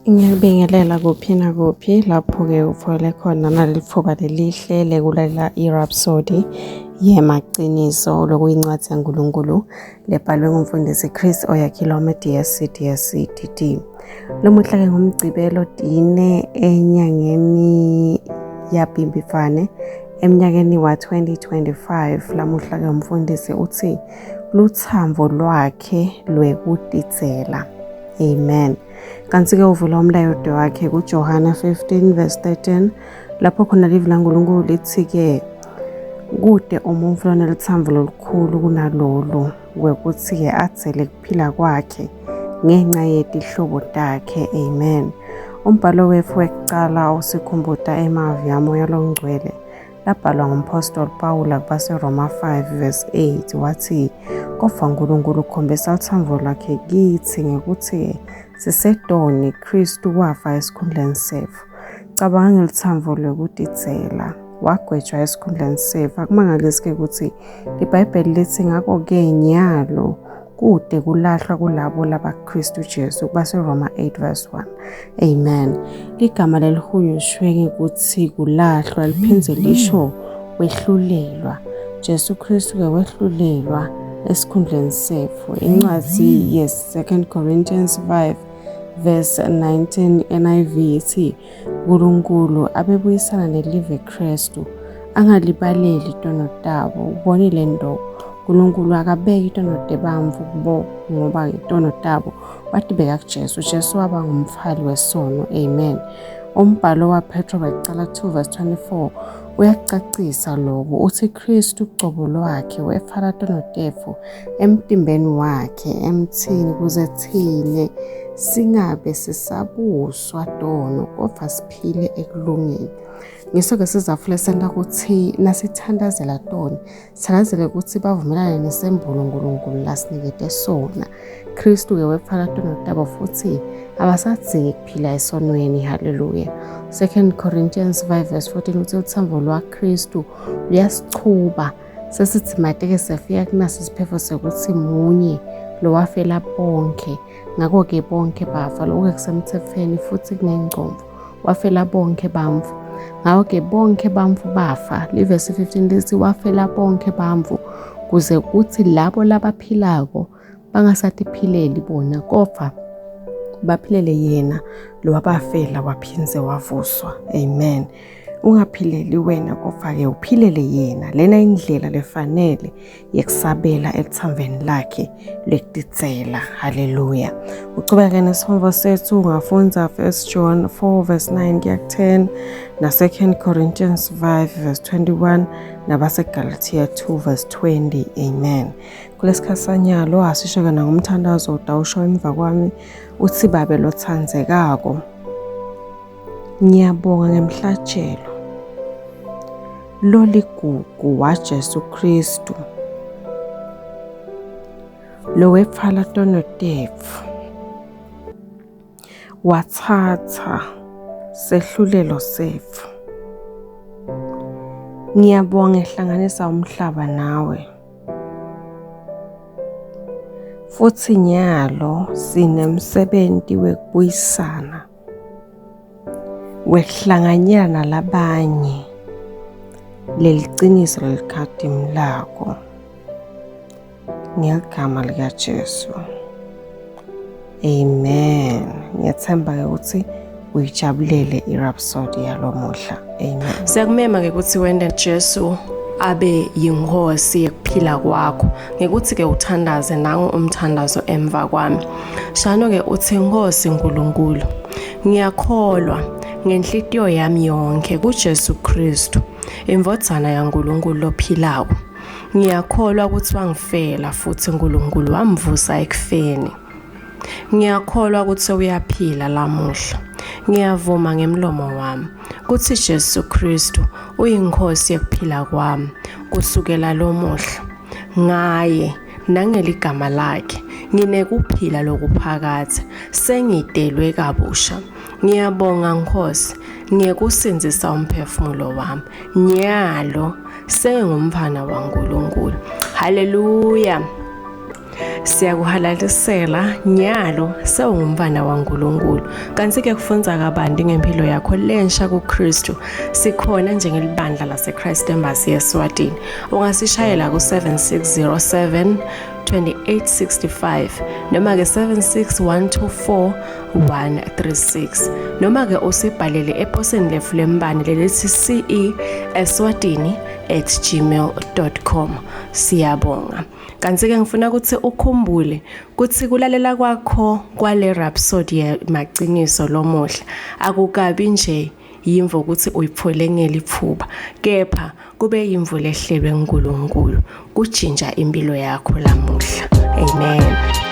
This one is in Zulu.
Ngiyabingelela kuphi nakuphi lapho-ke uthole khona naleli thuba lelihle lekulalela i-Rhapsody yemaqiniso lokuyincwadi yaNkulunkulu lebhalwe ngumfundisi Chris Oyakhilome DSC DD. Lomuhla-ke ngumgcibelo dine enyangeni yaBhimbidvwane eminyakeni wa-2025. Lamuhla-ke umfundisi uthi luthambo lwakhe lwekudizela. Amen. Kanti-ke uvula umlayedo wakhe kuJohana 15:13 lapho khona livi laNkulunkulu lithi-ke kude umuntu onelithambo lolukhulu kunalolu kwekuthi-ke adzele kuphila kwakhe ngenxa yetihlobo takhe. Amen. Umbhalo wethu wekucala usikhumbuta emavi amoya longcwele labhalwa ngumpostoli Pawula kubaseRoma 5:8 wathi kodwa uNkulunkulu ukhombisa uthambo lwakhe kithi ngekuthi sisedoni Kristu wafa esikhundleni sethu. Cabanga ngelithambo lwekudizela wagwetshwa esikhundleni sethu. Akumangalisi-ke ukuthi iBhayibheli lithi ngakho-ke nyalo kude kulahlwa kulabo labaKristu Jesu kubaseRoma 8:1. Amen. Igama lelihunyushwe ukuthi kulahlwa liphindze lisho wehlulelwa. Jesu Kristu-ke wehlulelwa esikhundleni sethu. Incwadi ye-2 Corinthians 5:19 NIV ithi uNkulunkulu abebuyisana nelive Kristu angalibaleli itono tabo. Ubonile ndo uNkulunkulu akabeki itono tebantfu kubo ngoba itono tabo watibeka kuJesu. Jesu waba ngumfali wesono. Amen. Umbhalo waPetro wekucala 2:24 uyacacisa lokho uthi Kristu uqobo lwakhe wefala tono tefu emtimbeni wakhe emthini kuze thine singabe sisabuswa tono kodwa siphile ekulungeni. Ngiso-ke sizafule senta ukuthi nasithandazela tona sithandazele ukuthi bavumelane nesembulo uNkulunkulu lasinikete sona. Kristu-ke wefala tono tabo futhi abasadzingi kuphila esonweni. Haleluya. 2 Corinthians 5:14 uthi uthambo lwaKristu luyasichuba sesithi mateke sefika kunaso isiphefo sekuthi munye lowafela bonke. Ngakho-ke bonke bafa. Lokhu kusemthethweni futhi kunengcomvo wafela bonke bantfu. Ngakho-ke bonke bantfu bafa. Livesi 15 lithi wafela bonke bantfu kuze kuthi labo labaphilako bangasatiphileli bona kodwa baphilele yena lowabafela waphindze wavuswa. Amen. Ungaphileli wena kodwa-ke uphilele yena. Lena indlela lefanele yekusabela elithambeni lakhe lekudizela. Haleluya. Ucubeke nesifo sethu ungafundza 1 John 4:9 kuya 10 na 2 Corinthians 5:21 nabaseGalatia 2:20. Amen. Kulesikhatsanyalo asisho-ke nangomthandazo utawusho emva kwami uthi babe lothandzekako ngiyabonga ngemhlatshelo loligugu waJesu Kristu lowepfala tono tefu watsatsa sehlulelo setfu. Ngiyabonga ehlanganisa umhlaba nawe futhi nyalo sinemsebenti wekubuyisana wekuhlanganyela nalabanye leliciniso lelikhadimu lako ngegama likaJesu. Amen. Ngiyathemba-ke ukuthi uyijabulele i-Rhapsody yalomuhla. Amen. Siyakumema-ke ukuthi wende Jesu abe yinkosi yekuphila kwakho ngekuthi-ke uthandaze nangu umthandazo emva kwami. Shano-ke uthi Nkosi Nkulunkulu ngiyakholwa ngenhlitiyo yami yonke kuJesu Kristu imvodzana yaNkulunkulu lophilako. Ngiyakholwa ukuthi wangifela futhi uNkulunkulu wamvusa ekufeni. Ngiyakholwa ukuthi uyaphila lamuhla. Ngiyavuma ngemlomo wami kuthi Jesu Kristu uyinkosi yekuphila kwami kusukela lomuhla. Ngaye nangeligama lakhe nginekuphila lokuphakatha sengidelwe kabusha. Ngiyabonga Nkosi ngiyekusinzisa umphefumulo wami nyalo sengumfana waNkulunkulu. Haleluya. Siyakuhalalisela nyalo sewungumntwana waNkulunkulu. Kanti-ke kufunza kabanti ngempilo yakho lensha kuKristu. Sikhona njengelibandla laseChrist Embassy eSwatini. Ungasishayela ku-7607 2865 noma ke 76124 noma ke usibhalele eposini lefu lembane lelithi ce.eswatini@gmail.com. Siyabonga. Kanti-ke ngifuna ukuthi ukhumbule ukuthi kulalela kwakho kwale Rhapsody yamaqiniso lomuhla akukabi nje yimvo ukuthi uyiphole ngeliphuba, kepha kube yimvo lehlelwe nguNkulunkulu kujinja impilo yakho lamuhla. Amen.